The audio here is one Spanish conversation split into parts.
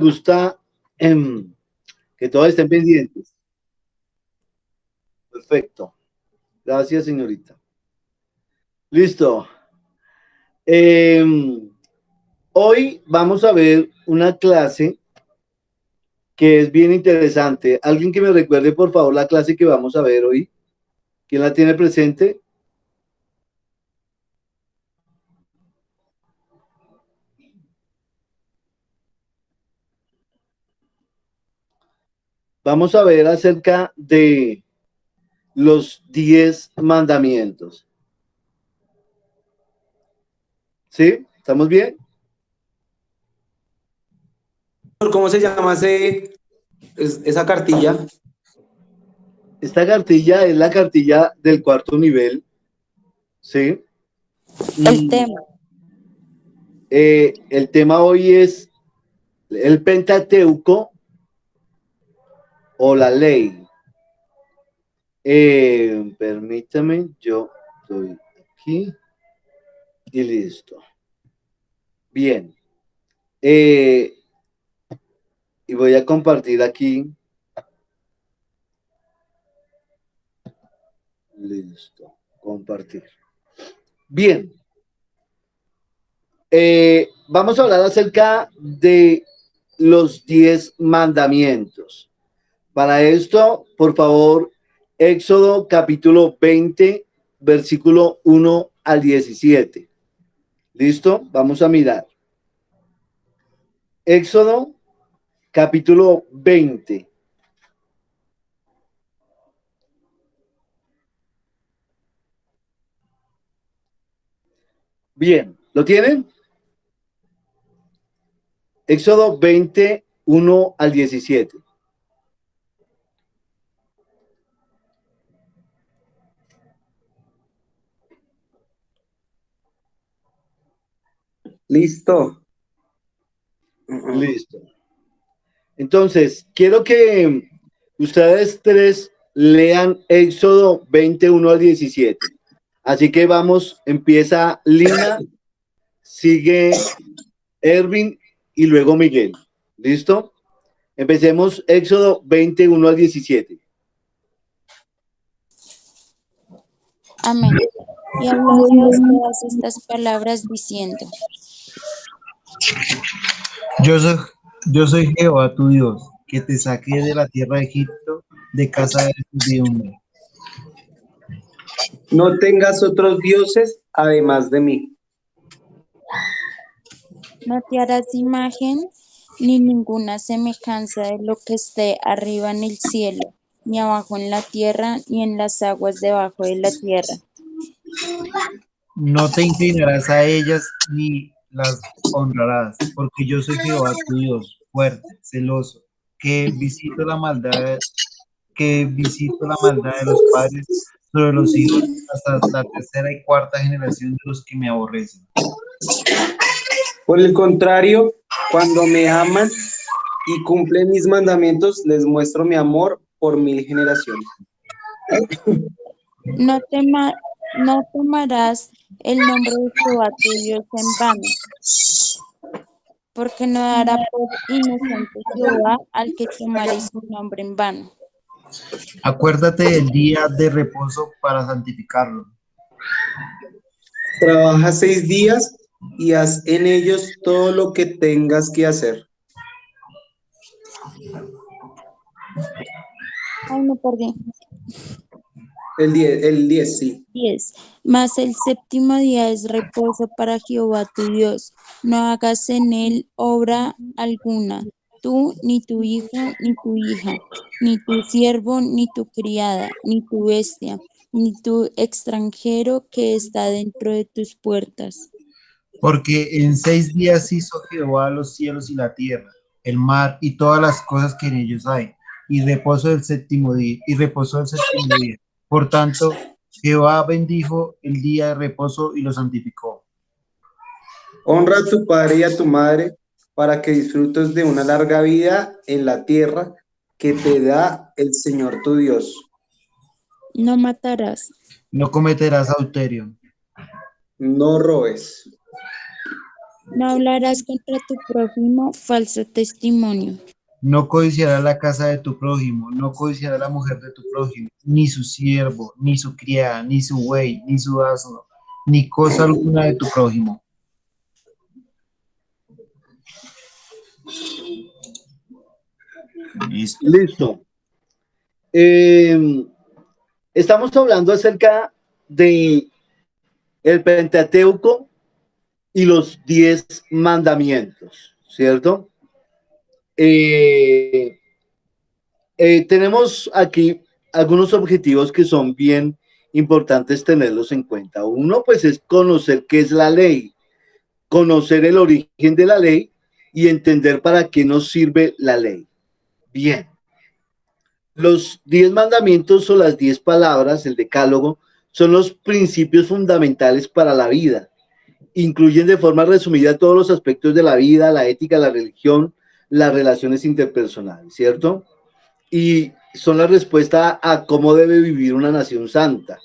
gusta que todos estén pendientes. Perfecto. Gracias, señorita. Listo. Hoy vamos a ver una clase que es bien interesante. ¿Alguien que me recuerde, por favor, la clase que vamos a ver hoy? ¿Quién la tiene presente? Vamos a ver acerca de los 10 mandamientos. ¿Sí? ¿Estamos bien? ¿Cómo se llama esa cartilla? Esta cartilla es la cartilla del cuarto nivel. ¿Sí? El tema. El tema hoy es el Pentateuco o la ley. Permítame, yo estoy aquí y listo. Bien. Y voy a compartir aquí. Listo. Compartir. Bien. Vamos a hablar acerca de los 10 mandamientos. Para esto, por favor, Éxodo capítulo 20, versículo 1 al 17. ¿Listo? Vamos a mirar. Éxodo capítulo 20. Bien, ¿lo tienen? Éxodo 20, 1 al 17. Listo. Listo. Entonces, quiero que ustedes tres lean Éxodo 21 al 17. Así que vamos, empieza Lina, sigue Ervin y luego Miguel. ¿Listo? Empecemos Éxodo 21 al 17. Amén. Y habló Dios todas estas palabras diciendo: Yo soy Jehová tu Dios, que te saqué de la tierra de Egipto, de casa de servidumbre. No tengas otros dioses además de mí. no te harás imagen ni ninguna semejanza de lo que esté arriba en el cielo, ni abajo en la tierra, ni en las aguas debajo de la tierra. No te inclinarás a ellas ni las honrarás, porque yo soy Jehová tu Dios, fuerte, celoso, que visito la maldad de los padres sobre los hijos hasta la tercera y cuarta generación de los que me aborrecen. Por el contrario, cuando me aman y cumplen mis mandamientos, les muestro mi amor por 1000 generaciones. No tomarás el nombre de Jehová tu Dios en vano, porque no dará por inocente Jehová al que tomare su nombre en vano. Acuérdate del día de reposo para santificarlo. Trabaja 6 días y haz en ellos todo lo que tengas que hacer. Ay, me perdí. El 10, sí. 10. Mas el séptimo día es reposo para Jehová tu Dios. No hagas en él obra alguna, tú, ni tu hijo, ni tu hija, ni tu siervo, ni tu criada, ni tu bestia, ni tu extranjero que está dentro de tus puertas. Porque en 6 días hizo Jehová los cielos y la tierra, el mar y todas las cosas que en ellos hay, y reposó el séptimo día. Por tanto, Jehová bendijo el día de reposo y lo santificó. Honra a tu padre y a tu madre para que disfrutes de una larga vida en la tierra que te da el Señor tu Dios. No matarás. No cometerás adulterio. No robes. No hablarás contra tu prójimo falso testimonio. No codiciarás la casa de tu prójimo, no codiciarás la mujer de tu prójimo, ni su siervo, ni su criada, ni su buey, ni su asno, ni cosa alguna de tu prójimo. Listo. Listo. Estamos hablando acerca de el Pentateuco y los 10 mandamientos, ¿cierto? Tenemos aquí algunos objetivos que son bien importantes tenerlos en cuenta. Uno, pues, es conocer qué es la ley, conocer el origen de la ley y entender para qué nos sirve la ley. Bien. Los 10 mandamientos o las 10 palabras, el decálogo, son los principios fundamentales para la vida. Incluyen de forma resumida todos los aspectos de la vida, la ética, la religión, las relaciones interpersonales, ¿cierto? Y son la respuesta a cómo debe vivir una nación santa,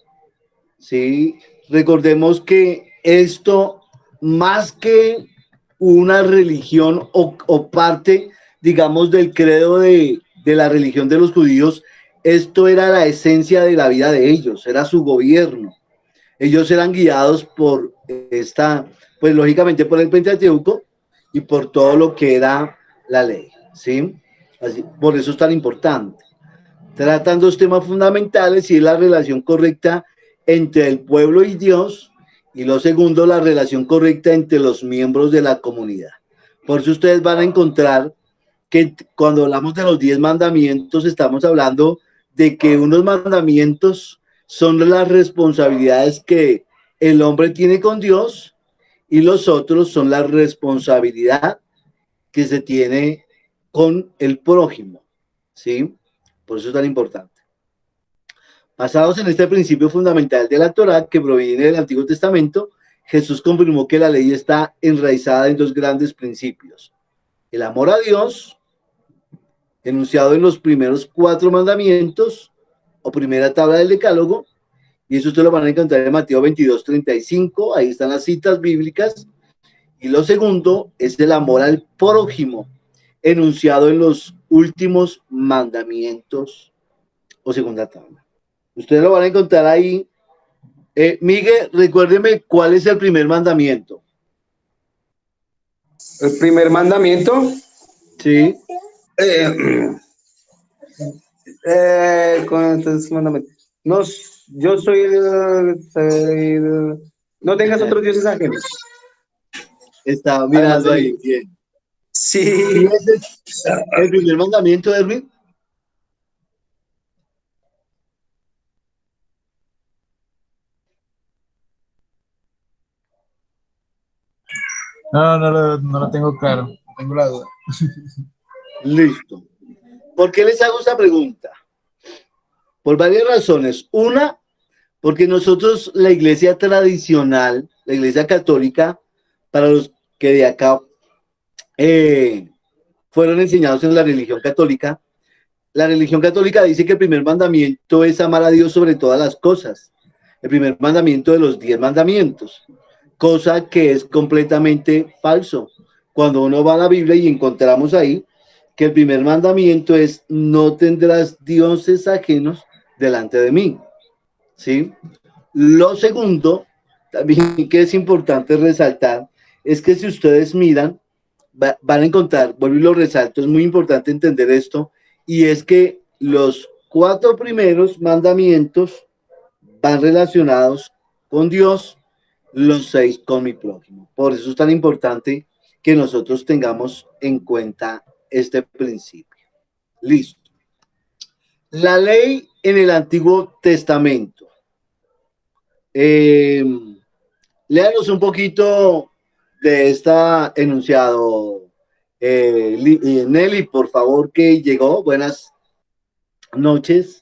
¿sí? Recordemos que esto, más que una religión o parte, digamos, del credo de la religión de los judíos, esto era la esencia de la vida de ellos, era su gobierno. Ellos eran guiados por esta, pues lógicamente por el Pentateuco y por todo lo que era la ley, ¿sí? Así, por eso es tan importante. Tratan dos temas fundamentales y es la relación correcta entre el pueblo y Dios, y lo segundo, la relación correcta entre los miembros de la comunidad. Por eso ustedes van a encontrar que cuando hablamos de los 10 mandamientos, estamos hablando de que unos mandamientos son las responsabilidades que el hombre tiene con Dios y los otros son la responsabilidad que se tiene con el prójimo, ¿sí? Por eso es tan importante. Basados en este principio fundamental de la Torá que proviene del Antiguo Testamento, Jesús confirmó que la ley está enraizada en dos grandes principios: el amor a Dios, enunciado en los primeros 4 mandamientos o primera tabla del decálogo, y eso ustedes lo van a encontrar en Mateo 22:35, ahí están las citas bíblicas, y lo segundo es el amor al prójimo, enunciado en los últimos mandamientos o segunda tabla. Ustedes lo van a encontrar ahí. Miguel, recuérdeme cuál es el primer mandamiento. El primer mandamiento, Sí. con estos mandamientos. No, yo no tengas otros dioses ajenos. Estaba Además mirando de ahí. mí. Bien. Sí. Ese es el primer mandamiento, Erwin. No lo tengo claro, tengo la duda. Listo. ¿Por qué les hago esta pregunta? Por varias razones. Una, porque nosotros, la iglesia tradicional, la iglesia católica, para los que de acá fueron enseñados en la religión católica dice que el primer mandamiento es amar a Dios sobre todas las cosas. El primer mandamiento de los 10 mandamientos, cosa que es completamente falso. Cuando uno va a la Biblia y encontramos ahí que el primer mandamiento es: no tendrás dioses ajenos delante de mí, ¿sí? Lo segundo, también que es importante resaltar, es que si ustedes miran, van a encontrar, vuelvo y lo resalto, es muy importante entender esto, y es que los 4 primeros mandamientos van relacionados con Dios, los 6 con mi prójimo. Por eso es tan importante que nosotros tengamos en cuenta este principio. Listo. La ley en el Antiguo Testamento. Léanos un poquito de esta enunciado. Nelly, por favor, que llegó. Buenas noches.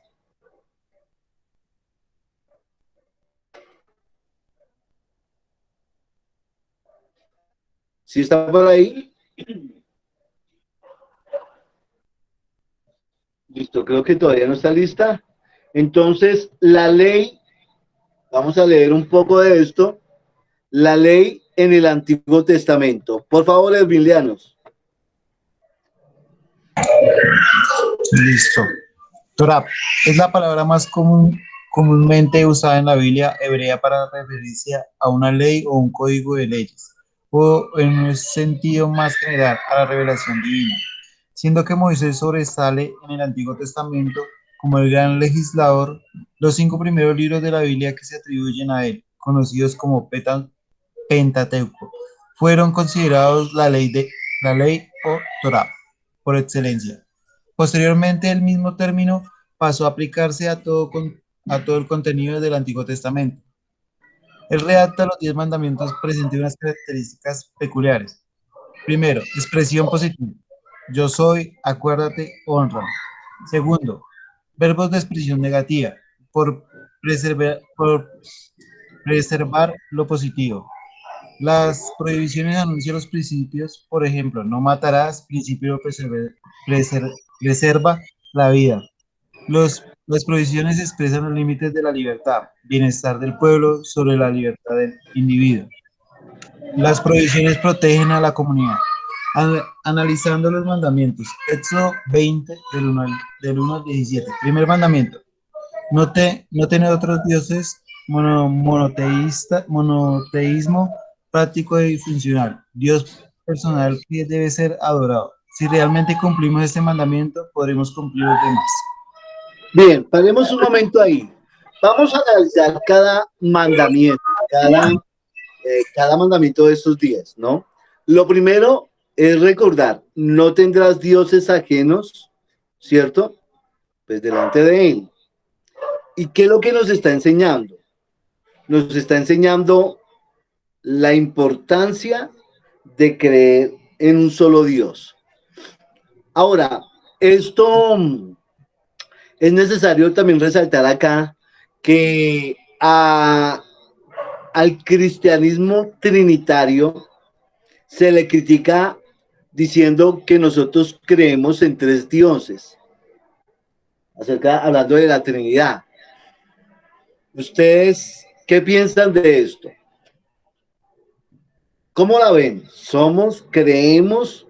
¿Sí está por ahí? Listo, creo que todavía no está lista. Entonces, la ley, vamos a leer un poco de esto. La ley en el Antiguo Testamento? Por favor, Hermilianos. Listo. Torah es la palabra más comúnmente usada en la Biblia hebrea para referirse a una ley o un código de leyes, o en un sentido más general a la revelación divina, siendo que Moisés sobresale en el Antiguo Testamento como el gran legislador. Los 5 primeros libros de la Biblia que se atribuyen a él, conocidos como Pentateuco, fueron considerados la ley o Torah por excelencia. Posteriormente, el mismo término pasó a aplicarse a todo el contenido del Antiguo Testamento. Él redacta los 10 mandamientos presentes unas características peculiares. Primero, expresión positiva. Yo soy, acuérdate, honra. Segundo, verbos de expresión negativa. Por preservar lo positivo. Las prohibiciones anuncian los principios, por ejemplo, no matarás, principio preserva la vida. Las prohibiciones expresan los límites de la libertad, bienestar del pueblo sobre la libertad del individuo. Las prohibiciones protegen a la comunidad. Analizando los mandamientos, Éxodo 20, del 1 al 17. Primer mandamiento, no tener otros dioses, monoteísmo práctico y funcional, Dios personal que debe ser adorado. Si realmente cumplimos este mandamiento, podremos cumplir los demás. Bien, paremos un momento ahí. Vamos a analizar cada mandamiento, cada mandamiento de estos días, ¿no? Lo primero es recordar, no tendrás dioses ajenos, ¿cierto? Pues delante de él. ¿Y qué es lo que nos está enseñando? Nos está enseñando la importancia de creer en un solo Dios. Ahora, esto es necesario también resaltar acá que al cristianismo trinitario se le critica diciendo que nosotros creemos en 3 dioses, hablando de la Trinidad. ¿Ustedes qué piensan de esto? ¿Cómo la ven? ¿Creemos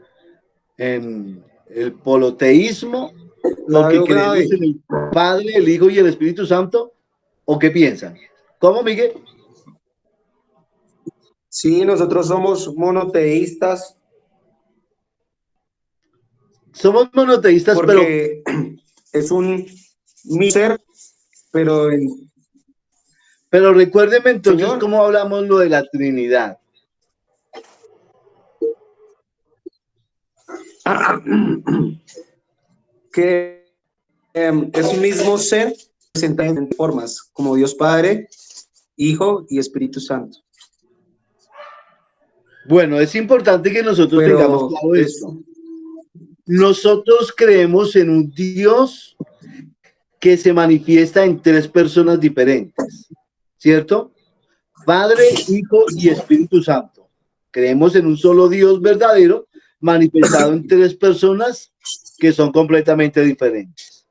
en el poloteísmo? ¿O que creemos en el Padre, el Hijo y el Espíritu Santo? ¿O qué piensan? ¿Cómo, Miguel? Sí, nosotros somos monoteístas. Somos monoteístas, porque es un ser, pero recuérdenme entonces, Señor, cómo hablamos lo de la Trinidad. Que es un mismo ser presentado en formas, como Dios Padre, Hijo y Espíritu Santo. Bueno, es importante que nosotros tengamos claro esto. Nosotros creemos en un Dios que se manifiesta en 3 personas diferentes, ¿cierto? Padre, Hijo y Espíritu Santo. Creemos en un solo Dios verdadero, manifestado en 3 personas que son completamente diferentes.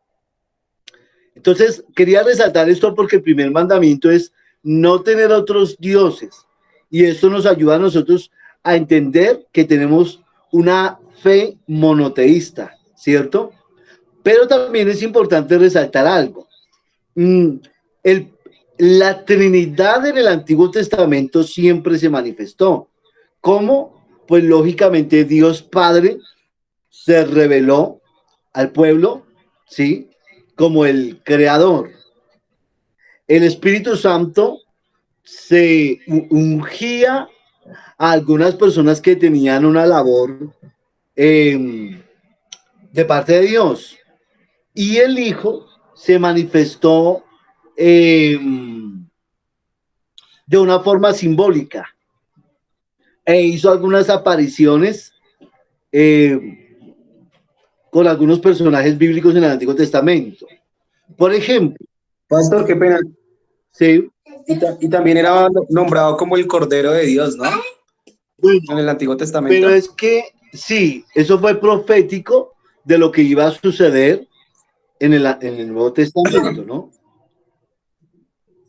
Entonces, quería resaltar esto porque el primer mandamiento es no tener otros dioses. Y esto nos ayuda a nosotros a entender que tenemos una fe monoteísta, ¿cierto? Pero también es importante resaltar algo. La Trinidad en el Antiguo Testamento siempre se manifestó. ¿Cómo? Pues lógicamente Dios Padre se reveló al pueblo, ¿sí? Como el creador. El Espíritu Santo se ungía a algunas personas que tenían una labor de parte de Dios. Y el Hijo se manifestó de una forma simbólica e hizo algunas apariciones con algunos personajes bíblicos en el Antiguo Testamento. Por ejemplo, Pastor, qué pena. Sí. Y también era nombrado como el Cordero de Dios, ¿no? Bueno, en el Antiguo Testamento. Pero es que sí, eso fue profético de lo que iba a suceder en el Nuevo Testamento, ¿no?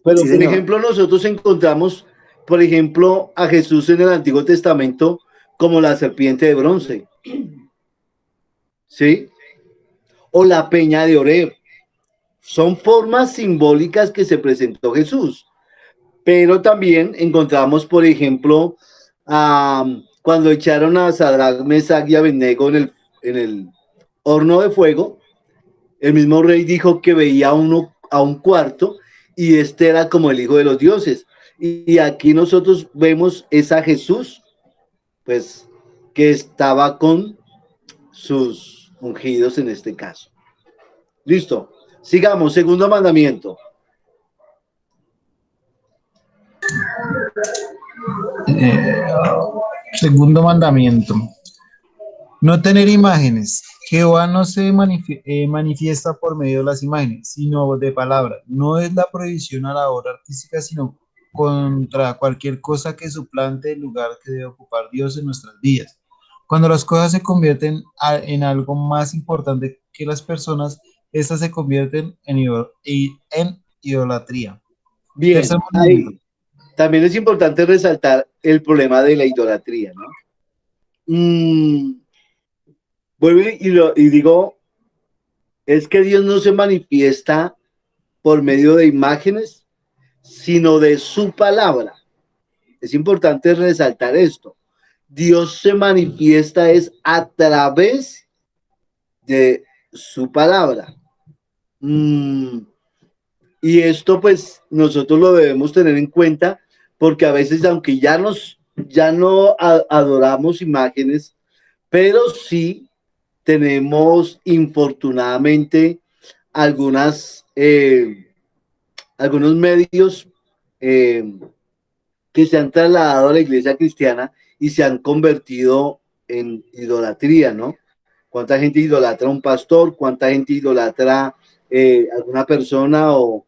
Pero, Sí, por señor. ejemplo, nosotros encontramos por ejemplo, a Jesús en el Antiguo Testamento como la serpiente de bronce, ¿sí? O la peña de Oreb. Son formas simbólicas que se presentó Jesús. Pero también encontramos, por ejemplo, cuando echaron a Sadrach, Mesach y Abednego en el horno de fuego, el mismo rey dijo que veía a un cuarto y este era como el hijo de los dioses. Y aquí nosotros vemos esa Jesús, pues, que estaba con sus ungidos en este caso. Listo. Sigamos, segundo mandamiento. Eh, Segundo mandamiento. No tener imágenes. Jehová no se manifiesta por medio de las imágenes, sino de palabra. No es la prohibición a la obra artística, sino contra cualquier cosa que suplante el lugar que debe ocupar Dios en nuestras vidas. Cuando las cosas se convierten en algo más importante que las personas, estas se convierten en idolatría. Bien, Tercer mandamiento. ahí también es importante resaltar el problema de la idolatría, ¿no? Vuelvo y digo, es que Dios no se manifiesta por medio de imágenes, sino de su palabra. Es importante resaltar esto. Dios se manifiesta es a través de su palabra. Y esto pues nosotros lo debemos tener en cuenta porque a veces aunque ya no adoramos imágenes, pero sí tenemos infortunadamente algunos medios eh, que se han trasladado a la iglesia cristiana y se han convertido en idolatría, ¿no? ¿Cuánta gente idolatra a un pastor? ¿Cuánta gente idolatra a alguna persona? O,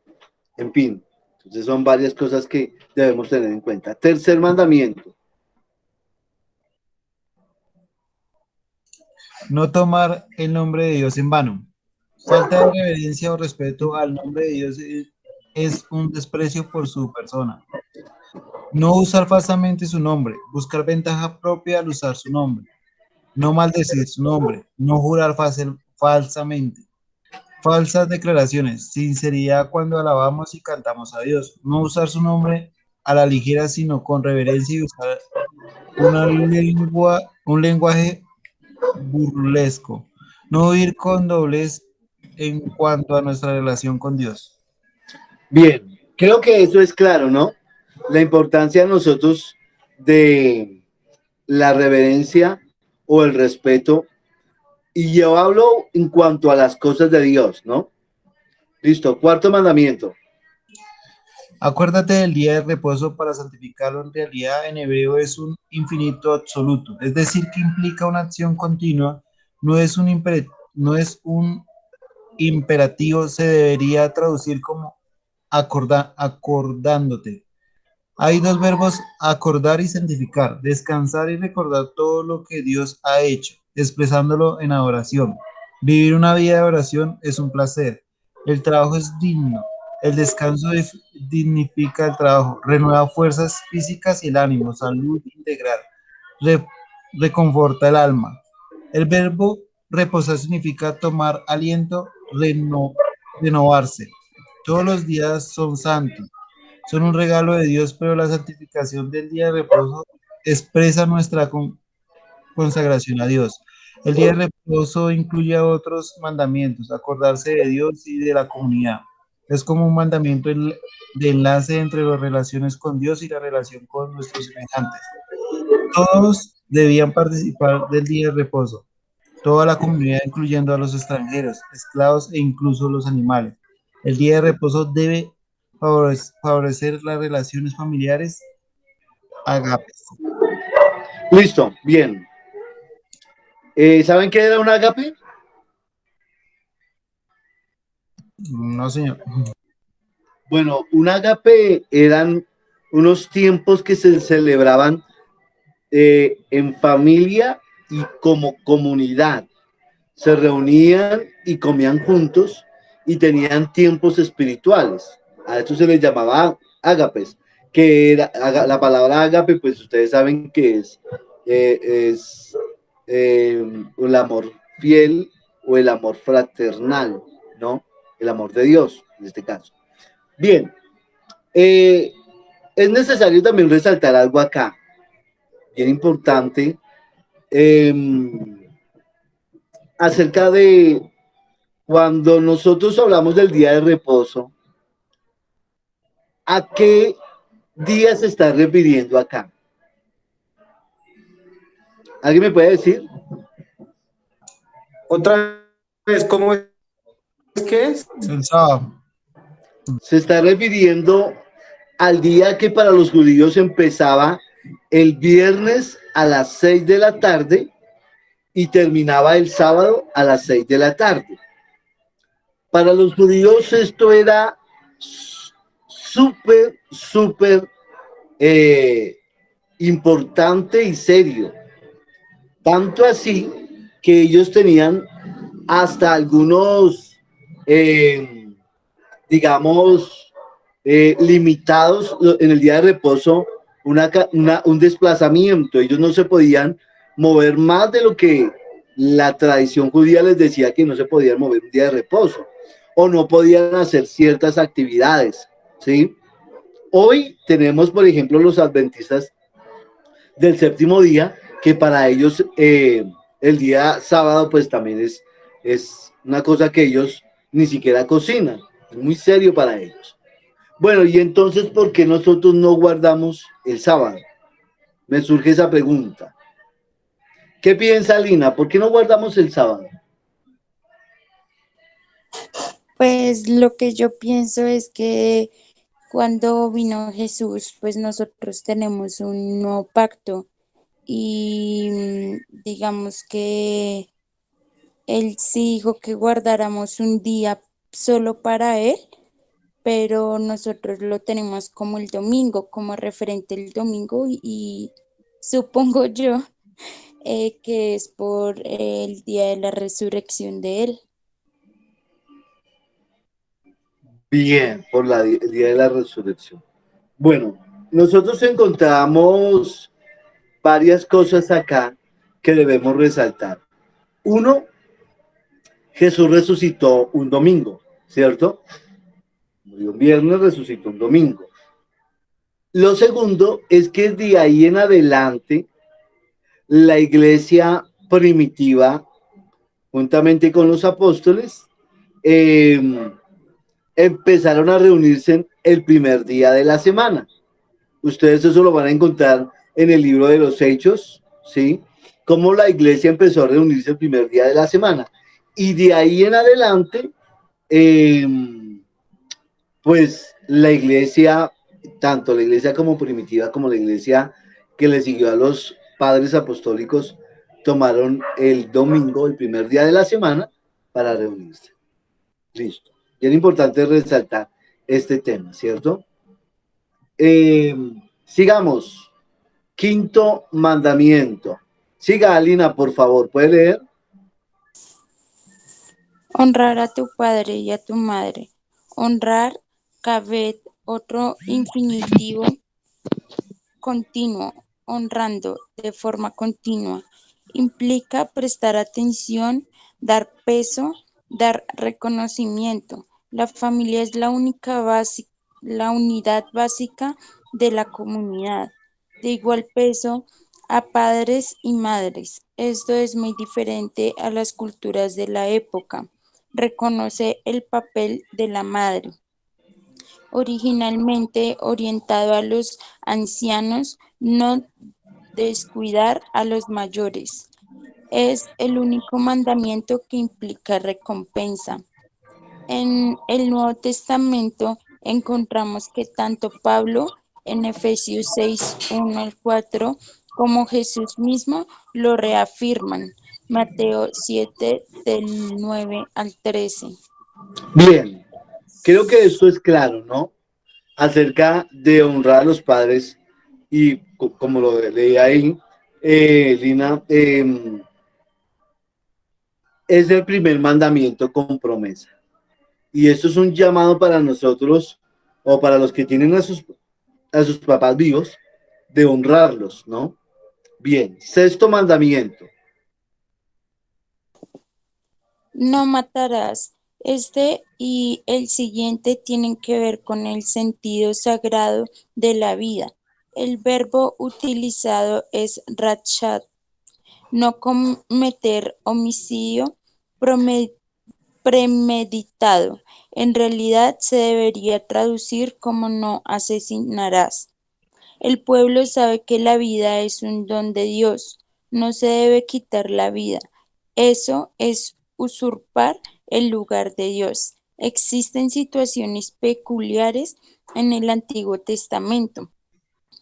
en fin, entonces son varias cosas que debemos tener en cuenta. Tercer mandamiento. No tomar el nombre de Dios en vano. Falta de reverencia o respeto al nombre de Dios es un desprecio por su persona. No usar falsamente su nombre, buscar ventaja propia al usar su nombre, no maldecir su nombre, no jurar falsamente, falsas declaraciones, sinceridad cuando alabamos y cantamos a Dios, no usar su nombre a la ligera, sino con reverencia y usar un lenguaje burlesco, no ir con doblez en cuanto a nuestra relación con Dios. Bien, creo que eso es claro, ¿no? La importancia de nosotros de la reverencia o el respeto. Y yo hablo en cuanto a las cosas de Dios, ¿no? Listo, cuarto mandamiento. Acuérdate del día de reposo para santificarlo. En realidad, en hebreo es un infinito absoluto, es decir, que implica una acción continua, no es un imperativo, se debería traducir como acordándote. Hay dos verbos, acordar y santificar, descansar y recordar todo lo que Dios ha hecho, expresándolo en adoración. Vivir una vida de oración es un placer. El trabajo es digno. El descanso dignifica el trabajo, renueva fuerzas físicas y el ánimo, salud integral, re- reconforta el alma. El verbo reposar significa tomar aliento, renovarse. Todos los días son santos, son un regalo de Dios, pero la santificación del día de reposo expresa nuestra consagración a Dios. El día de reposo incluye otros mandamientos, acordarse de Dios y de la comunidad. Es como un mandamiento de enlace entre las relaciones con Dios y la relación con nuestros semejantes. Todos debían participar del día de reposo, toda la comunidad, incluyendo a los extranjeros, esclavos e incluso los animales. El día de reposo debe favorecer las relaciones familiares agapes. Listo, bien. ¿Saben qué era un ágape? No, señor. Bueno, un ágape eran unos tiempos que se celebraban en familia y como comunidad. Se reunían y comían juntos y tenían tiempos espirituales. A eso se les llamaba ágapes, que era, la palabra ágape, pues ustedes saben que es el amor fiel o el amor fraternal, ¿no? El amor de Dios, en este caso. Bien, es necesario también resaltar algo acá, bien importante, eh, acerca de cuando nosotros hablamos del día de reposo, ¿a qué día se está refiriendo acá? ¿Alguien me puede decir? Otra vez, ¿cómo es que es? El sábado. Se está refiriendo al día que para los judíos empezaba el viernes a las 6 de la tarde y terminaba el sábado a las 6 de la tarde. Para los judíos esto era súper importante y serio. Tanto así que ellos tenían hasta algunos, digamos, limitados en el día de reposo, un desplazamiento. Ellos no se podían mover más de lo que la tradición judía les decía que no se podían mover un día de reposo o no podían hacer ciertas actividades, ¿sí? Hoy tenemos, por ejemplo, los adventistas del séptimo día, que para ellos el día sábado pues también es una cosa que ellos ni siquiera cocinan, es muy serio para ellos. Bueno, y entonces, ¿por qué nosotros no guardamos el sábado? Me surge esa pregunta. ¿Qué piensa Lina? ¿Por qué no guardamos el sábado? Pues lo que yo pienso es que cuando vino Jesús, pues nosotros tenemos un nuevo pacto y digamos que Él sí dijo que guardáramos un día solo para Él, pero nosotros lo tenemos como el domingo, como referente el domingo y supongo yo que es por el día de la resurrección de Él. Bien, por el día de la resurrección. Bueno, nosotros encontramos varias cosas acá que debemos resaltar. Uno, Jesús resucitó un domingo, ¿cierto? Murió un viernes, resucitó un domingo. Lo segundo es que de ahí en adelante la iglesia primitiva, juntamente con los apóstoles, eh, empezaron a reunirse el primer día de la semana. Ustedes eso lo van a encontrar en el libro de los Hechos, ¿sí? Cómo la iglesia empezó a reunirse el primer día de la semana. Y de ahí en adelante, eh, pues la iglesia, tanto la iglesia como primitiva, como la iglesia que le siguió a los padres apostólicos, tomaron el domingo, el primer día de la semana, para reunirse. Listo. Y es importante resaltar este tema, ¿cierto? Eh, sigamos. Quinto mandamiento. Siga, Alina, por favor, ¿puede leer? Honrar a tu padre y a tu madre. Honrar, kaved, otro infinitivo continuo, honrando de forma continua. Implica prestar atención, dar peso, dar reconocimiento. La familia es la unidad básica de la comunidad. De igual peso a padres y madres. Esto es muy diferente a las culturas de la época. Reconoce el papel de la madre. Originalmente orientado a los ancianos, no descuidar a los mayores. Es el único mandamiento que implica recompensa. En el Nuevo Testamento encontramos que tanto Pablo en Efesios 6, 1 al 4, como Jesús mismo lo reafirman. Mateo 7, del 9 al 13. Bien, creo que esto es claro, ¿no? Acerca de honrar a los padres y como lo leí ahí, Lina, es el primer mandamiento con promesa. Y esto es un llamado para nosotros o para los que tienen a sus papás vivos, de honrarlos, ¿no? Bien, sexto mandamiento. No matarás. Este y el siguiente tienen que ver con el sentido sagrado de la vida. El verbo utilizado es rachat, no cometer homicidio premeditado. En realidad se debería traducir como no asesinarás. El pueblo sabe que la vida es un don de Dios, no se debe quitar la vida. Eso es usurpar el lugar de Dios. Existen situaciones peculiares en el Antiguo Testamento.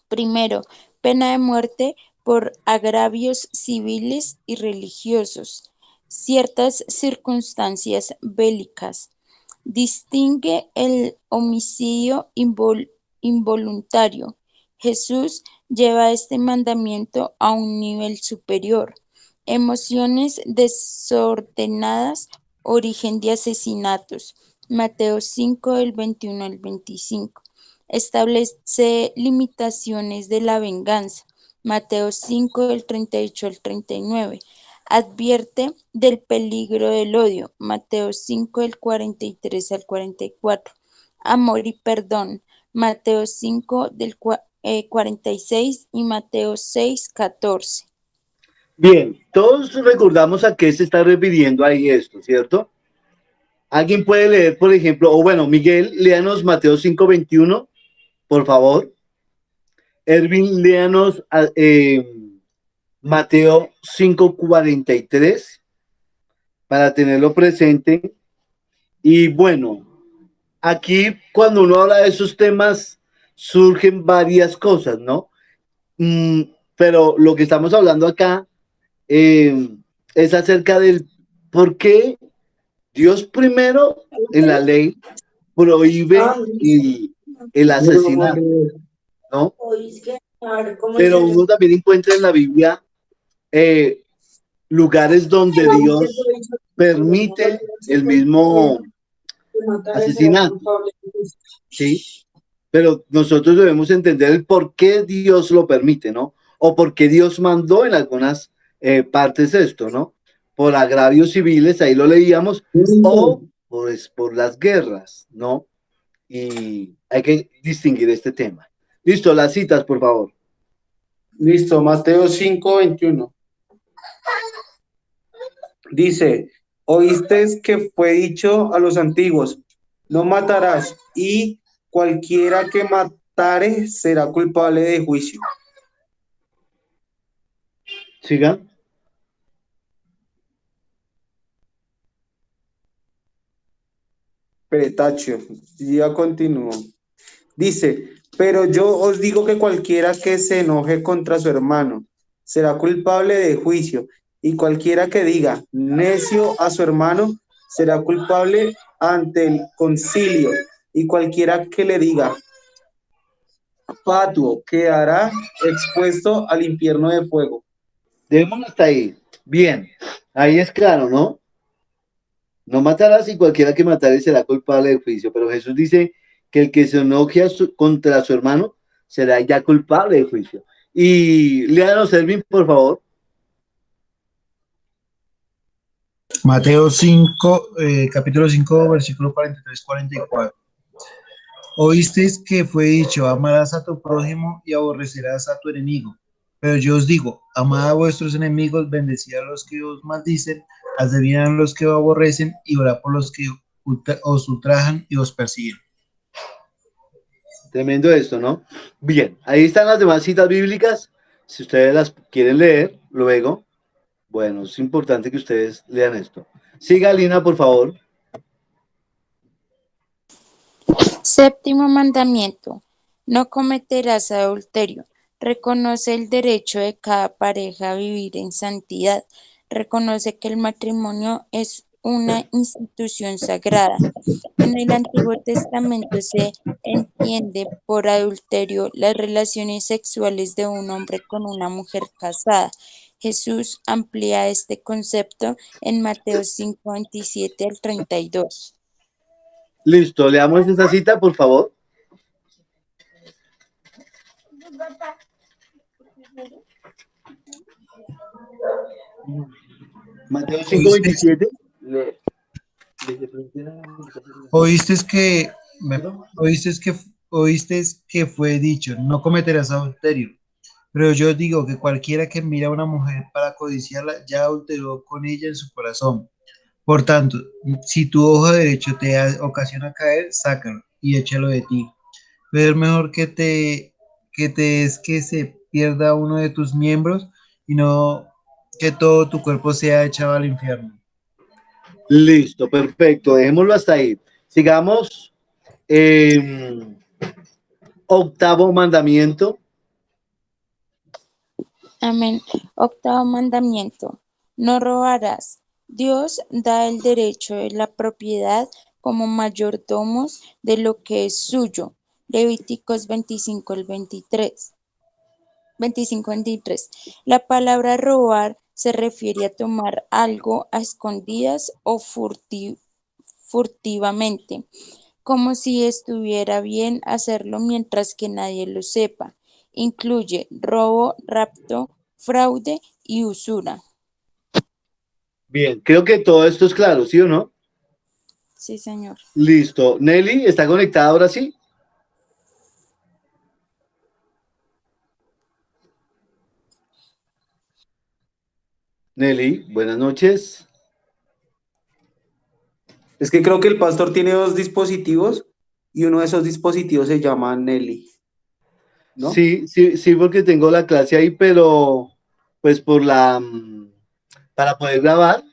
Primero, pena de muerte por agravios civiles y religiosos. Ciertas circunstancias bélicas. Distingue el homicidio involuntario. Jesús lleva este mandamiento a un nivel superior. Emociones desordenadas, origen de asesinatos. Mateo 5 del 21 al 25. Establece limitaciones de la venganza. Mateo 5 del 38 al 39. Advierte del peligro del odio. Mateo 5 del 43 al 44. Amor y perdón. Mateo 5 del 46 y Mateo 6, 14. Bien, todos recordamos a qué se está refiriendo ahí esto, ¿cierto? ¿Alguien puede leer, por ejemplo, o bueno, Miguel, léanos Mateo 5:21, por favor? Erwin, léanos Mateo 5:43 para tenerlo presente. Y bueno, aquí cuando uno habla de esos temas surgen varias cosas, ¿no? Pero lo que estamos hablando acá eh, es acerca del por qué Dios primero en la ley prohíbe el asesinato, ¿no? Pero uno también encuentra en la Biblia eh, lugares donde Dios permite el mismo asesinato, ¿sí? Pero nosotros debemos entender el por qué Dios lo permite, ¿no? O por qué Dios mandó en algunas partes esto, ¿no? Por agravios civiles, ahí lo leíamos, o pues, por las guerras, ¿no? Y hay que distinguir este tema. Listo, las citas, por favor. Listo, Mateo 5:21. Dice, oísteis que fue dicho a los antiguos, no matarás, y cualquiera que matare será culpable de juicio. Siga. Petachio, ya continúo. Dice, pero yo os digo que cualquiera que se enoje contra su hermano será culpable de juicio, y cualquiera que diga necio a su hermano será culpable ante el concilio, y cualquiera que le diga fatuo quedará expuesto al infierno de fuego. Dejémoslo hasta ahí. Bien, ahí es claro, ¿no? No matarás y cualquiera que matare será culpable de juicio. Pero Jesús dice que el que se enoje contra su hermano será ya culpable de juicio. Y léanos, Erwin, por favor. Mateo 5, capítulo 5, versículo 43-44. Oísteis que fue dicho, amarás a tu prójimo y aborrecerás a tu enemigo. Pero yo os digo, amad a vuestros enemigos, bendecid a los que os maldicen, haced bien a los que os aborrecen y orad por los que os ultrajan y os persiguen. Tremendo esto, ¿no? Bien, ahí están las demás citas bíblicas. Si ustedes las quieren leer luego, bueno, es importante que ustedes lean esto. Siga, Lina, por favor. Séptimo mandamiento. No cometerás adulterio. Reconoce el derecho de cada pareja a vivir en santidad. Reconoce que el matrimonio es una institución sagrada. En el Antiguo Testamento se entiende por adulterio las relaciones sexuales de un hombre con una mujer casada. Jesús amplía este concepto en Mateo 5, 27 al 32. Listo, leamos esa cita, por favor. Mateo 5:27. Oíste que, oíste que fue dicho, no cometerás adulterio. Pero yo digo que cualquiera que mira a una mujer para codiciarla, ya adulteró con ella en su corazón. Por tanto, si tu ojo derecho te ocasiona caer, sácalo y échalo de ti. Pero es mejor que te es que se pierda uno de tus miembros y no que todo tu cuerpo sea echado al infierno. Listo, perfecto. Dejémoslo hasta ahí. Sigamos. Octavo mandamiento. Amén. Octavo mandamiento. No robarás. Dios da el derecho de la propiedad como mayordomos de lo que es suyo. Levíticos 25 al 23. 25-23. La palabra robar se refiere a tomar algo a escondidas o furtivamente, como si estuviera bien hacerlo mientras que nadie lo sepa. Incluye robo, rapto, fraude y usura. Bien, creo que todo esto es claro, ¿sí o no? Sí, señor. Listo. Nelly, ¿está conectada ahora sí? Nelly, buenas noches. Es que creo que el pastor tiene dos dispositivos y uno de esos dispositivos se llama Nelly, ¿no? Sí, sí, sí, porque tengo la clase ahí, pero pues para poder grabar,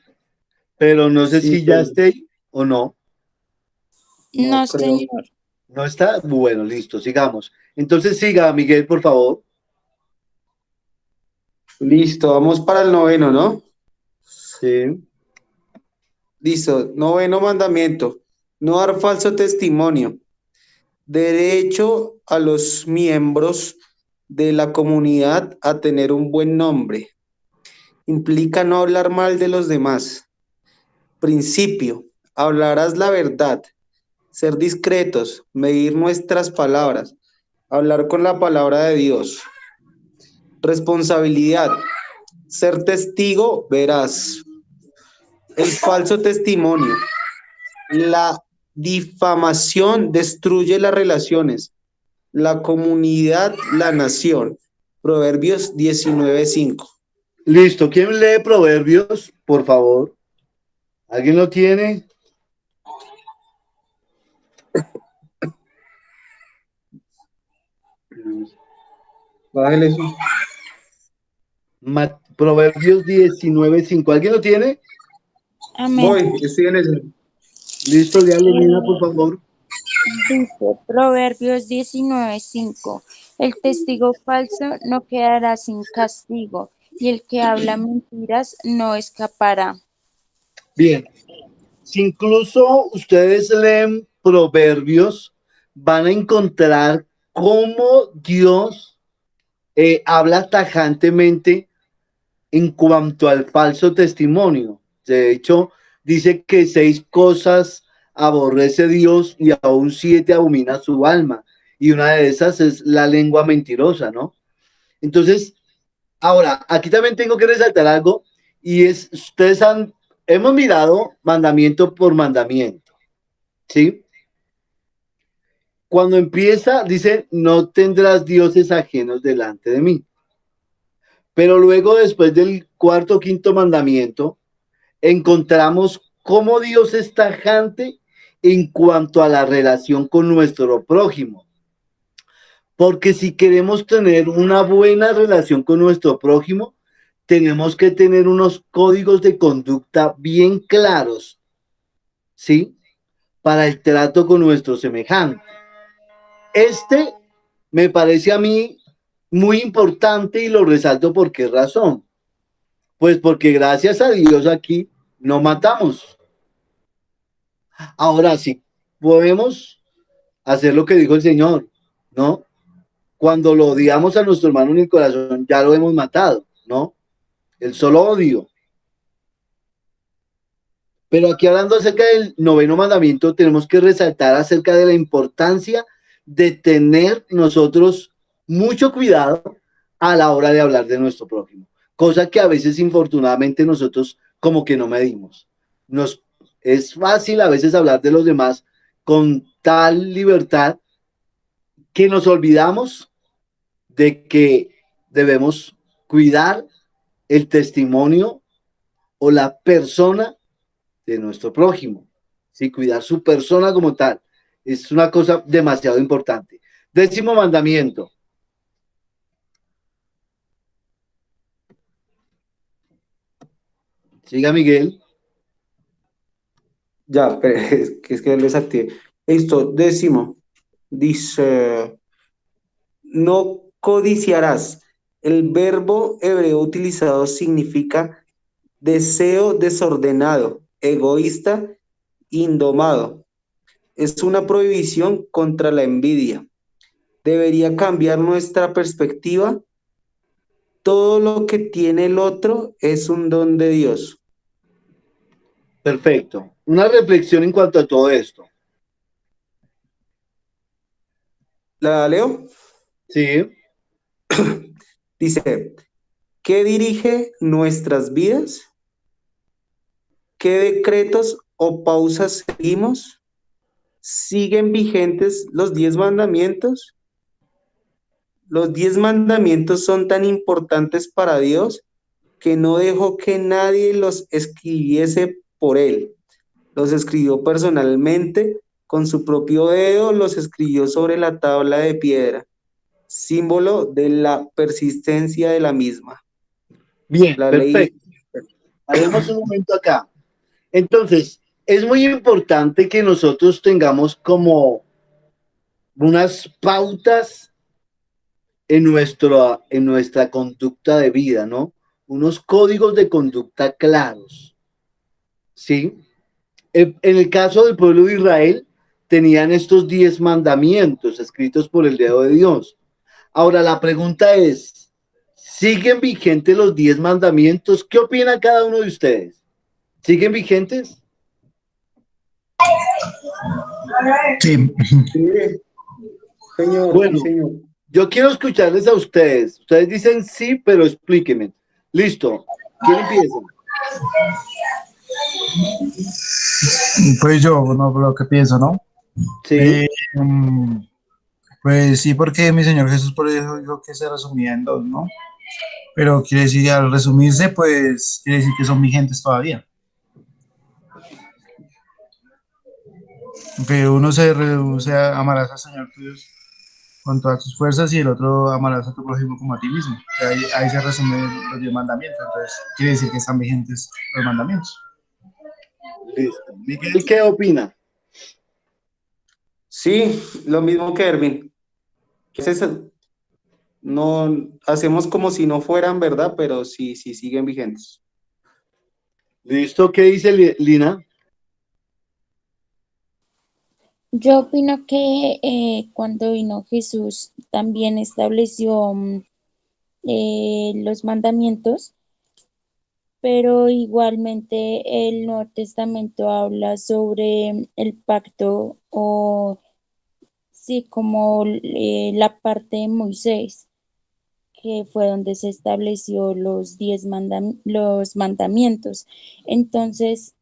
pero no sé Sí, si ya pero esté ahí o no. no No, creo. señor. ¿No está? Bueno, listo, sigamos. Entonces siga, Miguel, por favor. Listo, vamos para el noveno, ¿no? Sí. Listo, noveno mandamiento. No dar falso testimonio. Derecho a los miembros de la comunidad a tener un buen nombre. Implica no hablar mal de los demás. Principio. Hablarás la verdad. Ser discretos. Medir nuestras palabras. Hablar con la palabra de Dios. Responsabilidad. Ser testigo veraz. El falso testimonio. La difamación destruye las relaciones, la comunidad, la nación. Proverbios 19:5. Listo. ¿Quién lee Proverbios, por favor? ¿Alguien lo tiene? Bájale eso. Proverbios 19:5. ¿Alguien lo tiene? Amén. Voy, estoy en eso. Listo, léalo, Nina, por Eh, favor. Dice Proverbios 19:5. El testigo falso no quedará sin castigo, y el que habla mentiras no escapará. Bien. Si incluso ustedes leen Proverbios, van a encontrar cómo Dios habla tajantemente en cuanto al falso testimonio. De hecho, dice que 6 cosas aborrece Dios y aún 7 abomina su alma. Y una de esas es la lengua mentirosa, ¿no? Entonces, ahora, aquí también tengo que resaltar algo y es, hemos mirado mandamiento por mandamiento, ¿sí? Cuando empieza, dice, no tendrás dioses ajenos delante de mí. Pero luego, después del cuarto o quinto mandamiento, encontramos cómo Dios es tajante en cuanto a la relación con nuestro prójimo. Porque si queremos tener una buena relación con nuestro prójimo, tenemos que tener unos códigos de conducta bien claros, ¿sí? Para el trato con nuestro semejante. Este me parece a mí muy importante y lo resalto por qué razón. Pues porque gracias a Dios aquí no matamos. Ahora sí, podemos hacer lo que dijo el Señor, ¿no? Cuando lo odiamos a nuestro hermano en el corazón, ya lo hemos matado, ¿no? El solo odio. Pero aquí hablando acerca del noveno mandamiento, tenemos que resaltar acerca de la importancia de tener nosotros mucho cuidado a la hora de hablar de nuestro prójimo. cosa que a veces infortunadamente nosotros como que no medimos. Es fácil a veces hablar de los demás con tal libertad que nos olvidamos de que debemos cuidar el testimonio o la persona de nuestro prójimo, ¿sí? Cuidar su persona como tal. Es una cosa demasiado importante. 10º mandamiento. Siga, Miguel. Ya, pero es que lo desactivé. Listo, 10º. Dice, no codiciarás. El verbo hebreo utilizado significa deseo desordenado, egoísta, indomado. Es una prohibición contra la envidia. Debería cambiar nuestra perspectiva. Todo lo que tiene el otro es un don de Dios. Perfecto. Una reflexión en cuanto a todo esto. ¿La leo? Sí. Dice, ¿qué dirige nuestras vidas? ¿Qué decretos o pausas seguimos? ¿Siguen vigentes los 10 mandamientos? Los 10 mandamientos son tan importantes para Dios que no dejó que nadie los escribiese por él. Los escribió personalmente, con su propio dedo los escribió sobre la tabla de piedra, símbolo de la persistencia de la misma. Bien, La ley. perfecto. Haremos un momento acá. Entonces, es muy importante que nosotros tengamos como unas pautas en nuestra conducta de vida, ¿no? Unos códigos de conducta claros, ¿sí? En el caso del pueblo de Israel, tenían estos 10 mandamientos escritos por el dedo de Dios. Ahora, la pregunta es, ¿siguen vigentes los 10 mandamientos? ¿Qué opina cada uno de ustedes? ¿Siguen vigentes? Sí. Mire, señor, sí, Bueno, señor. yo quiero escucharles a ustedes. Ustedes dicen sí, pero explíquenme. Listo. ¿Quién empieza? Pues yo, no, lo que pienso, ¿no? Sí. Eh, mm, pues sí, porque mi Señor Jesús por eso dijo que se resumía en dos, ¿no? Pero quiere decir, al resumirse, pues quiere decir que son vigentes todavía. Que uno se reduce a amarás al Señor tu Dios con todas tus fuerzas y el otro amarás a tu prójimo como a ti mismo. Ahí se resumen los 10 mandamientos, entonces quiere decir que están vigentes los mandamientos. Listo. Miguel, ¿qué opina? Sí, lo mismo que Ervin. Es eso. No hacemos como si no fueran, ¿verdad? Pero sí, sí siguen vigentes. Listo. ¿Qué dice Lina? Yo opino que cuando vino Jesús también estableció los mandamientos, pero igualmente el Nuevo Testamento habla sobre el pacto o sí, como la parte de Moisés, que fue donde se estableció los mandamientos. Entonces,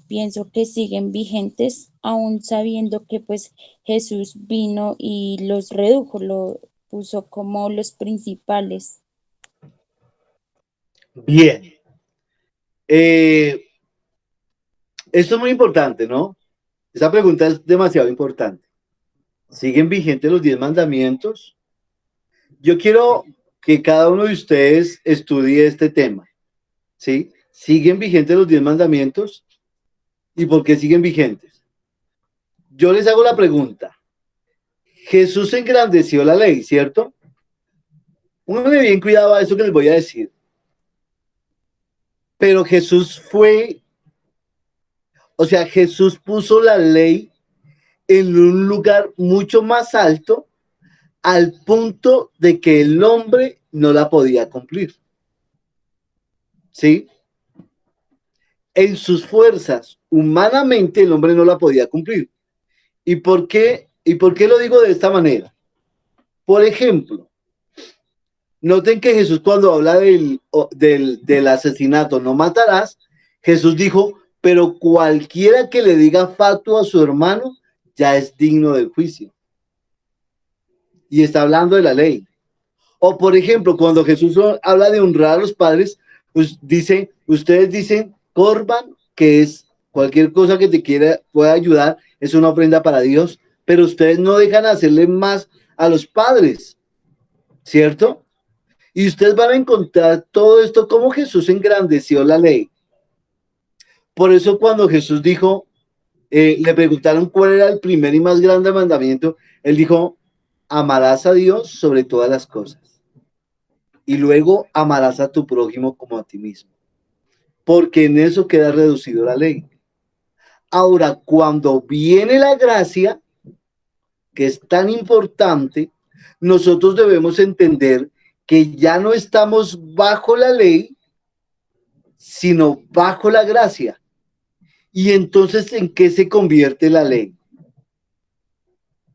pienso que siguen vigentes, aún sabiendo que pues Jesús vino y los redujo, lo puso como los principales. Bien. Eh, Esto es muy importante, ¿no? Esa pregunta es demasiado importante. ¿Siguen vigentes los 10 mandamientos? Yo quiero que cada uno de ustedes estudie este tema, ¿sí? ¿Siguen vigentes los 10 mandamientos? ¿Y por qué siguen vigentes? Yo les hago la pregunta. Jesús engrandeció la ley, ¿cierto? Pónganle bien cuidado a eso que les voy a decir. Pero Jesús Jesús puso la ley en un lugar mucho más alto al punto de que el hombre no la podía cumplir. ¿Sí? En sus fuerzas, humanamente el hombre no la podía cumplir. ¿Y por qué lo digo de esta manera? Por ejemplo, Noten que Jesús cuando habla del asesinato, no matarás, Jesús dijo, pero cualquiera que le diga fatuo a su hermano ya es digno del juicio. Y está hablando de la ley. O por ejemplo, cuando Jesús habla de honrar a los padres, pues dice, ustedes dicen, Corban, que es cualquier cosa que te pueda ayudar, es una ofrenda para Dios, pero ustedes no dejan hacerle más a los padres, ¿cierto? Y ustedes van a encontrar todo esto, como Jesús engrandeció la ley. Por eso cuando Jesús dijo, le preguntaron cuál era el primer y más grande mandamiento, él dijo, amarás a Dios sobre todas las cosas. Y luego amarás a tu prójimo como a ti mismo. Porque en eso queda reducido la ley. Ahora, cuando viene la gracia, que es tan importante, nosotros debemos entender que ya no estamos bajo la ley, sino bajo la gracia. Y entonces, ¿en qué se convierte la ley?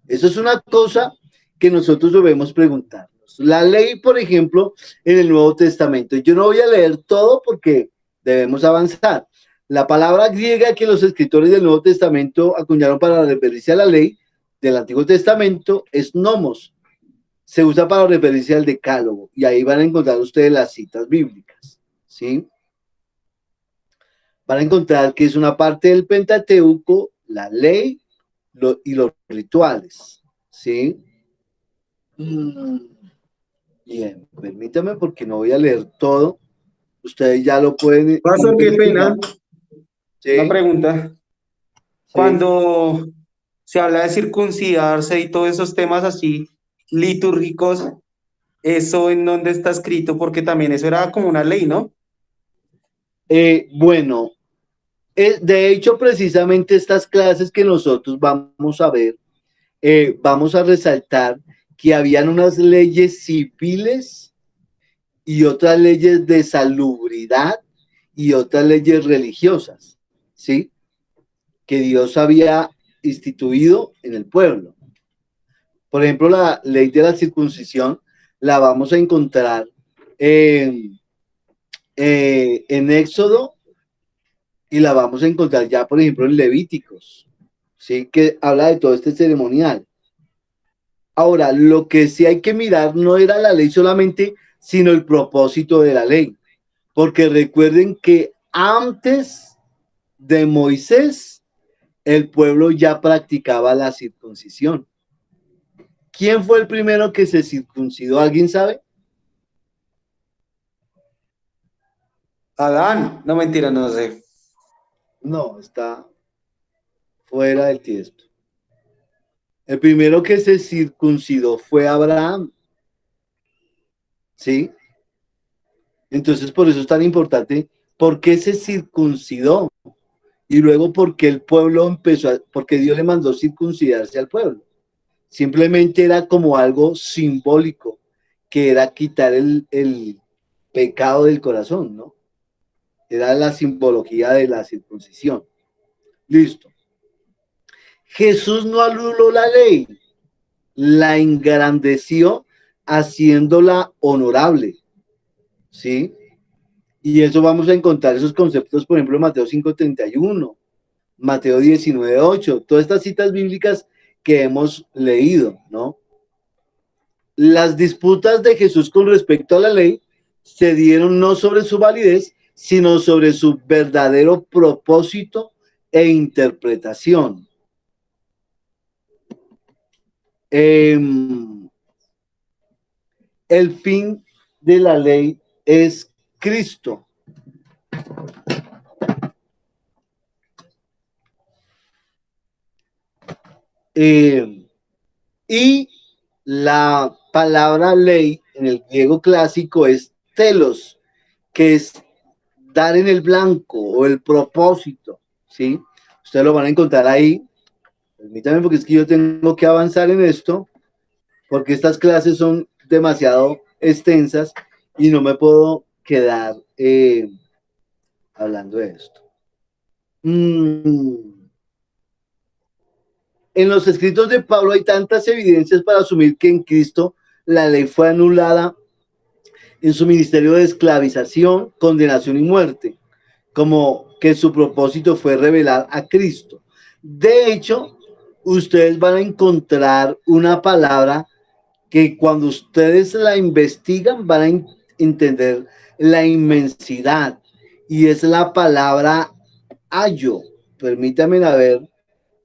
Eso es una cosa que nosotros debemos preguntarnos. La ley, por ejemplo, en el Nuevo Testamento. Yo no voy a leer todo porque debemos avanzar. La palabra griega que los escritores del Nuevo Testamento acuñaron para referirse a la ley del Antiguo Testamento es nomos. Se usa para referirse al decálogo y ahí van a encontrar ustedes las citas bíblicas, ¿sí? Van a encontrar que es una parte del Pentateuco, la ley y los rituales, ¿sí? Bien, permítame porque no voy a leer todo. Ustedes ya lo pueden Pastor, qué pena. ¿sí? Una pregunta. Sí. Cuando se habla de circuncidarse y todos esos temas así litúrgicos, ¿eso en dónde está escrito? Porque también eso era como una ley, ¿no? Bueno, de hecho, precisamente estas clases que nosotros vamos a ver, vamos a resaltar que habían unas leyes civiles y otras leyes de salubridad y otras leyes religiosas, ¿sí? Que Dios había instituido en el pueblo. Por ejemplo, la ley de la circuncisión la vamos a encontrar en Éxodo y la vamos a encontrar ya, por ejemplo, en Levíticos, ¿sí? Que habla de todo este ceremonial. Ahora, lo que sí hay que mirar no era la ley solamente, sino el propósito de la ley. Porque recuerden que antes de Moisés, el pueblo ya practicaba la circuncisión. ¿Quién fue el primero que se circuncidó? ¿Alguien sabe? Adán, no mentira, no sé. No, está fuera del tiesto. El primero que se circuncidó fue Abraham. ¿Sí? Entonces, por eso es tan importante, ¿por qué se circuncidó? Y luego, ¿por qué el pueblo porque Dios le mandó circuncidarse al pueblo? Simplemente era como algo simbólico, que era quitar el pecado del corazón, ¿no? Era la simbología de la circuncisión. Listo. Jesús no anuló la ley, la engrandeció haciéndola honorable, ¿sí? Y eso vamos a encontrar esos conceptos, por ejemplo, en Mateo 5:31, Mateo 19:8, todas estas citas bíblicas que hemos leído, ¿no? Las disputas de Jesús con respecto a la ley se dieron no sobre su validez, sino sobre su verdadero propósito e interpretación. El fin de la ley es Cristo. Y la palabra ley en el griego clásico es telos, que es dar en el blanco o el propósito, ¿sí? Ustedes lo van a encontrar ahí. Permítanme porque es que yo tengo que avanzar en esto, porque estas clases son demasiado extensas y no me puedo quedar hablando de esto. En los escritos de Pablo hay tantas evidencias para asumir que en Cristo la ley fue anulada en su ministerio de esclavización, condenación y muerte, como que su propósito fue revelar a Cristo. De hecho, ustedes van a encontrar una palabra que cuando ustedes la investigan van a entender la inmensidad, y es la palabra ayo. Permítanme a ver,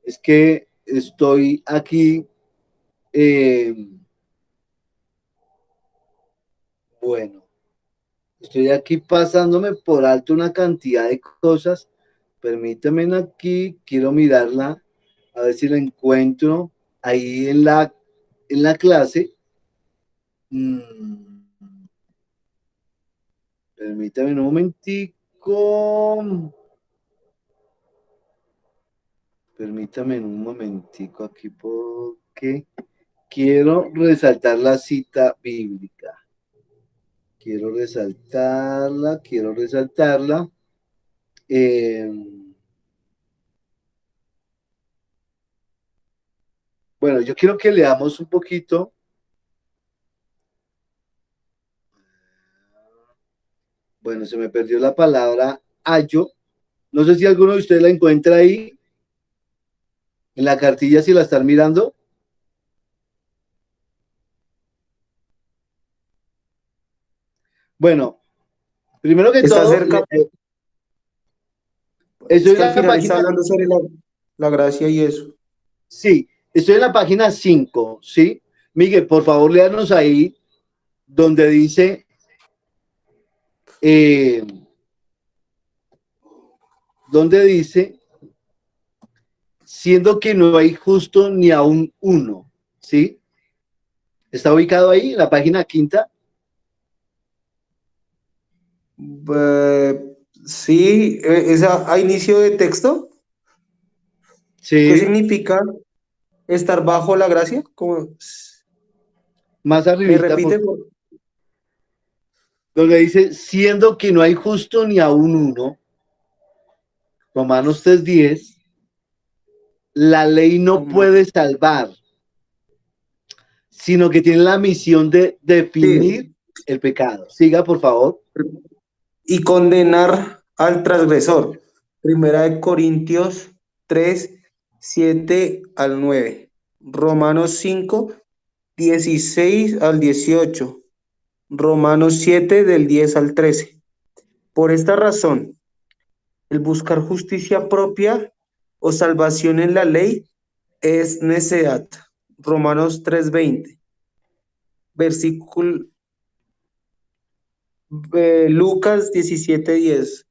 es que estoy aquí, bueno, estoy aquí pasándome por alto una cantidad de cosas. Permítanme aquí, quiero mirarla, a ver si la encuentro ahí en la clase. Permítame un momentico. Permítame un momentico aquí porque quiero resaltar la cita bíblica. Quiero resaltarla. Bueno, yo quiero que leamos un poquito. Bueno, se me perdió la palabra ayo. No sé si alguno de ustedes la encuentra ahí en la cartilla, si la están mirando. Bueno, primero que Está todo, cerca, es estoy en que al la final está página, hablando sobre la gracia y eso. sí, estoy en la página 5, ¿sí? Miguel, por favor, léanos ahí donde dice, eh, donde dice, siendo que no hay justo ni aún uno, ¿sí? ¿Está ubicado ahí en la página 5? Sí, esa a inicio de texto, ¿qué Sí, significa estar bajo la gracia? más ¿Me arribita, repite? donde dice, siendo que no hay justo ni aún uno, Romanos 3:10, la ley no puede salvar, sino que tiene la misión de definir Sí, el pecado. Siga, por favor. y condenar al transgresor. Primera de Corintios 3 7 al 9. Romanos 5 16 al 18. Romanos 7 del 10 al 13. Por esta razón, el buscar justicia propia o salvación en la ley es necedad. Romanos 3:20. Versículo Lucas 17:10.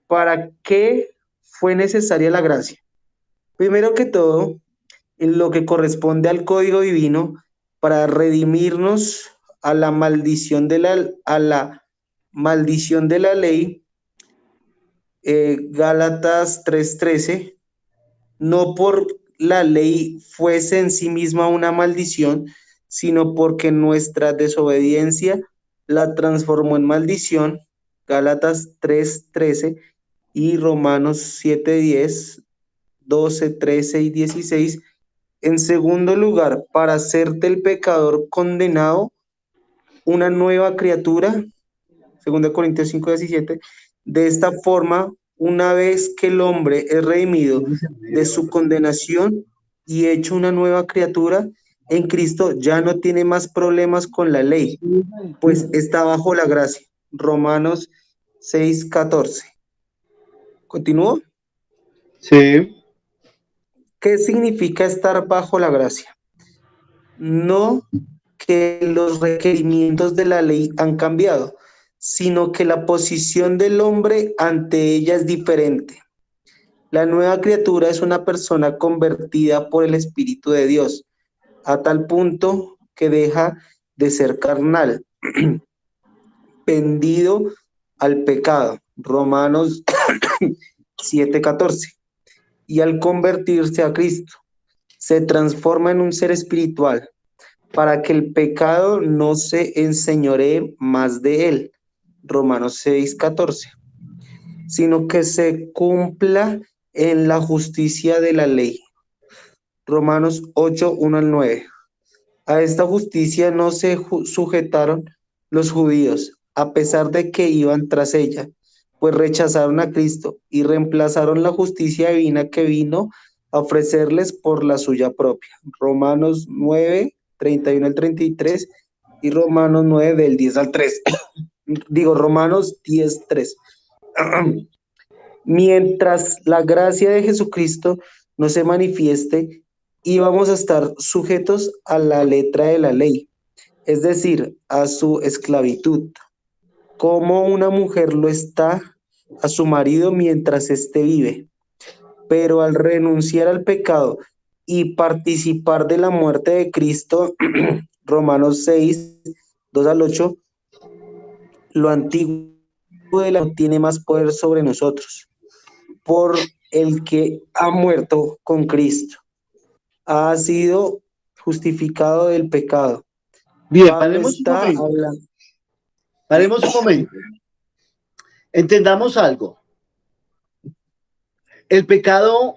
¿Para qué fue necesaria la gracia? Primero que todo, en lo que corresponde al código divino, para redimirnos a la maldición de la ley, Gálatas 3:13, no por la ley fuese en sí misma una maldición, sino porque nuestra desobediencia la transformó en maldición, Gálatas 3:13, y Romanos 7:10, 12, 13 y 16. En segundo lugar, para hacerte el pecador condenado, una nueva criatura, 2 Corintios 5:17. De esta forma, una vez que el hombre es redimido de su condenación y hecho una nueva criatura, en Cristo ya no tiene más problemas con la ley, pues está bajo la gracia. Romanos 6:14. ¿Continúo? Sí. ¿Qué significa estar bajo la gracia? No que los requerimientos de la ley han cambiado, sino que la posición del hombre ante ella es diferente. La nueva criatura es una persona convertida por el Espíritu de Dios, a tal punto que deja de ser carnal, pendido al pecado. Romanos 7:14. Y al convertirse a Cristo, se transforma en un ser espiritual para que el pecado no se enseñoree más de él. Romanos 6:14. Sino que se cumpla en la justicia de la ley. Romanos 8:1 al 9. A esta justicia no se sujetaron los judíos, a pesar de que iban tras ella, pues rechazaron a Cristo y reemplazaron la justicia divina que vino a ofrecerles por la suya propia. Romanos 9, 31 al 33 y Romanos 9 del 10 al 3. Digo, Romanos 10, 3. Mientras la gracia de Jesucristo no se manifieste, íbamos a estar sujetos a la letra de la ley, es decir, a su esclavitud, como una mujer lo está a su marido mientras éste vive. Pero al renunciar al pecado y participar de la muerte de Cristo, Romanos 6, 2 al 8, lo antiguo de la no tiene más poder sobre nosotros, por el que ha muerto con Cristo, ha sido justificado del pecado. Bien, Pablo está hablando. paremos un momento. Entendamos algo. El pecado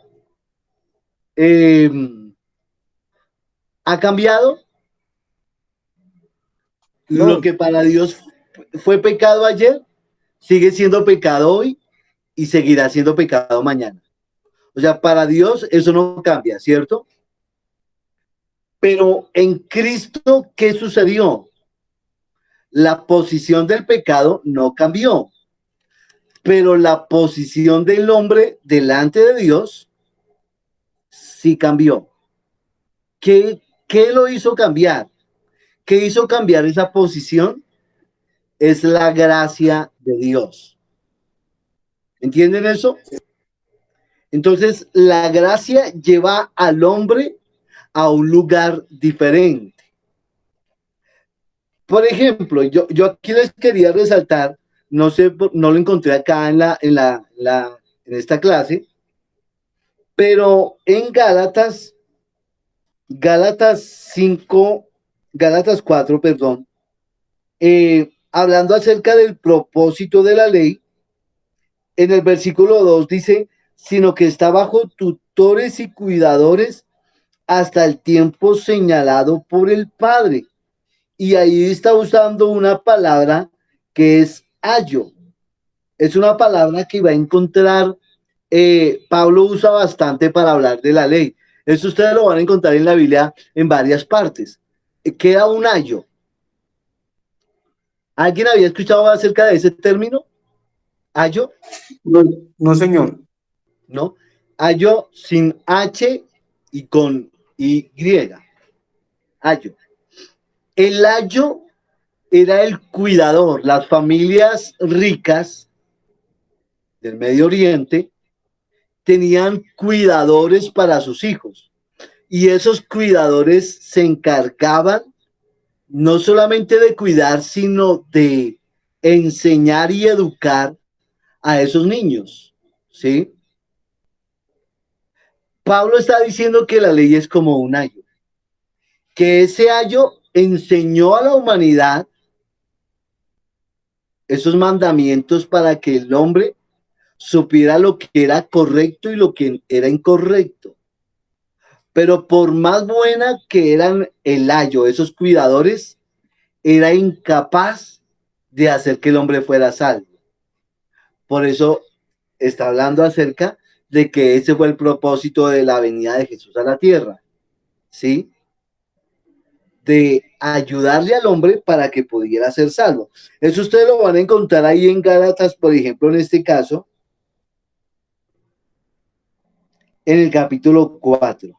ha cambiado. No, Lo que para Dios fue pecado ayer, sigue siendo pecado hoy y seguirá siendo pecado mañana. O sea, para Dios eso no cambia, ¿cierto? Pero en Cristo, ¿qué sucedió? La posición del pecado no cambió, pero la posición del hombre delante de Dios sí cambió. ¿Qué lo hizo cambiar? ¿Qué hizo cambiar esa posición? Es la gracia de Dios. ¿Entienden eso? Entonces, la gracia lleva al hombre a un lugar diferente. Por ejemplo, yo aquí les quería resaltar, no sé, no lo encontré acá en esta clase, pero en Gálatas 5, Gálatas 4, perdón, hablando acerca del propósito de la ley, en el versículo 2 dice, sino que está bajo tutores y cuidadores hasta el tiempo señalado por el Padre. Y ahí está usando una palabra que es ayo. Es una palabra que va a encontrar, Pablo usa bastante para hablar de la ley. Eso ustedes lo van a encontrar en la Biblia en varias partes. Queda un ayo. ¿Alguien había escuchado acerca de ese término? ¿Ayo? no, no, señor. ¿No? Ayo sin H y con Y. Ayo. El ayo era el cuidador. Las familias ricas del Medio Oriente tenían cuidadores para sus hijos. Y esos cuidadores se encargaban no solamente de cuidar, sino de enseñar y educar a esos niños. ¿Sí? Pablo está diciendo que la ley es como un ayo, que ese ayo enseñó a la humanidad esos mandamientos para que el hombre supiera lo que era correcto y lo que era incorrecto. Pero por más buena que eran el ayo, esos cuidadores, era incapaz de hacer que el hombre fuera salvo. Por eso está hablando acerca de que ese fue el propósito de la venida de Jesús a la tierra, ¿sí? De ayudarle al hombre para que pudiera ser salvo. Eso ustedes lo van a encontrar ahí en Gálatas, por ejemplo, en este caso, en el capítulo 4.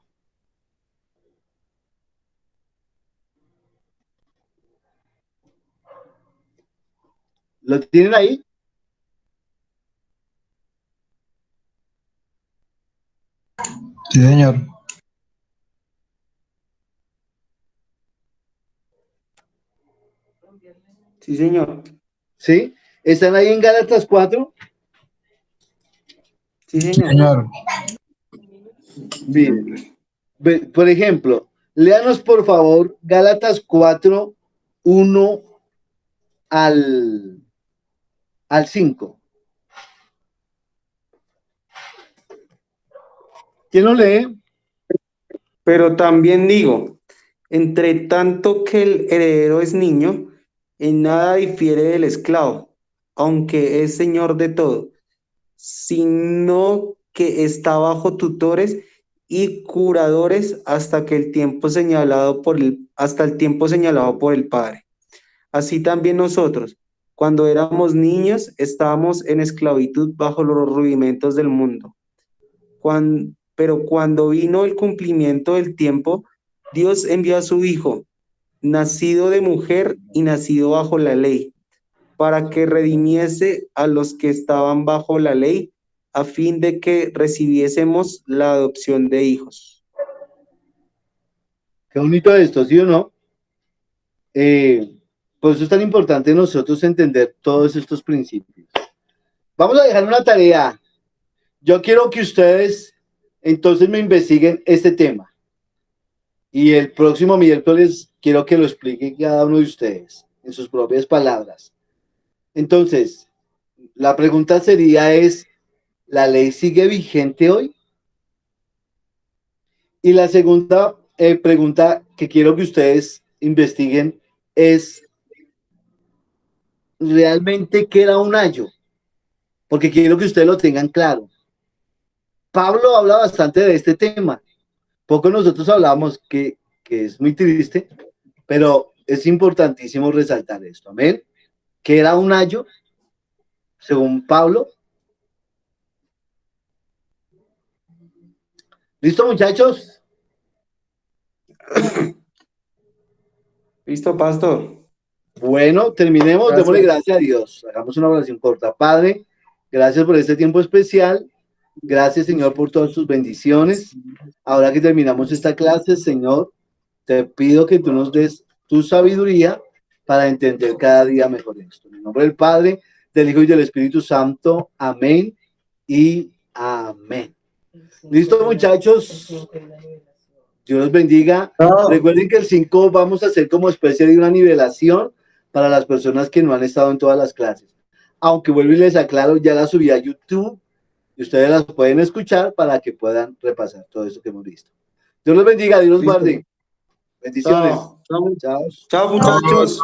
¿Lo tienen ahí? Sí, señor. Sí, señor. ¿Sí? ¿Están ahí en Gálatas 4? Sí, Sí, señor. señor. Bien. Por ejemplo, léanos por favor Gálatas 4, 1 al 5. ¿Quién lo lee? Pero también digo, entre tanto que el heredero es niño, en nada difiere del esclavo, aunque es señor de todo, sino que está bajo tutores y curadores hasta el tiempo señalado por el Padre. Así también nosotros, cuando éramos niños, estábamos en esclavitud bajo los rudimentos del mundo. Pero cuando vino el cumplimiento del tiempo, Dios envió a su Hijo, nacido de mujer y nacido bajo la ley, para que redimiese a los que estaban bajo la ley, a fin de que recibiésemos la adopción de hijos. Qué bonito esto, ¿sí o no? Por eso es tan importante nosotros entender todos estos principios. Vamos a dejar una tarea. Yo quiero que ustedes entonces me investiguen este tema. Y el próximo miércoles quiero que lo explique cada uno de ustedes en sus propias palabras. Entonces, la pregunta sería ¿la ley sigue vigente hoy? Y la segunda pregunta que quiero que ustedes investiguen es ¿realmente qué era un ayo? Porque quiero que ustedes lo tengan claro. Pablo habla bastante de este tema. Poco nosotros hablamos que es muy triste, pero es importantísimo resaltar esto. Amén. ¿Qué era un ayo? Según Pablo. ¿Listo, muchachos? ¿Listo, pastor? Bueno, terminemos. Gracias. Démosle gracias a Dios. Hagamos una oración corta. Padre, gracias por este tiempo especial. Gracias, Señor, por todas tus bendiciones. Ahora que terminamos esta clase, Señor, te pido que tú nos des tu sabiduría para entender cada día mejor esto. En el nombre del Padre, del Hijo y del Espíritu Santo. Amén y amén. ¿Listo, muchachos? Dios los bendiga. Recuerden que el 5 vamos a hacer como especie de una nivelación para las personas que no han estado en todas las clases. Aunque vuelvo y les aclaro, ya la subí a YouTube y ustedes las pueden escuchar para que puedan repasar todo eso que hemos visto. Dios los bendiga, Dios los guarde. Bendiciones. Chao. Chao. Chao, muchachos.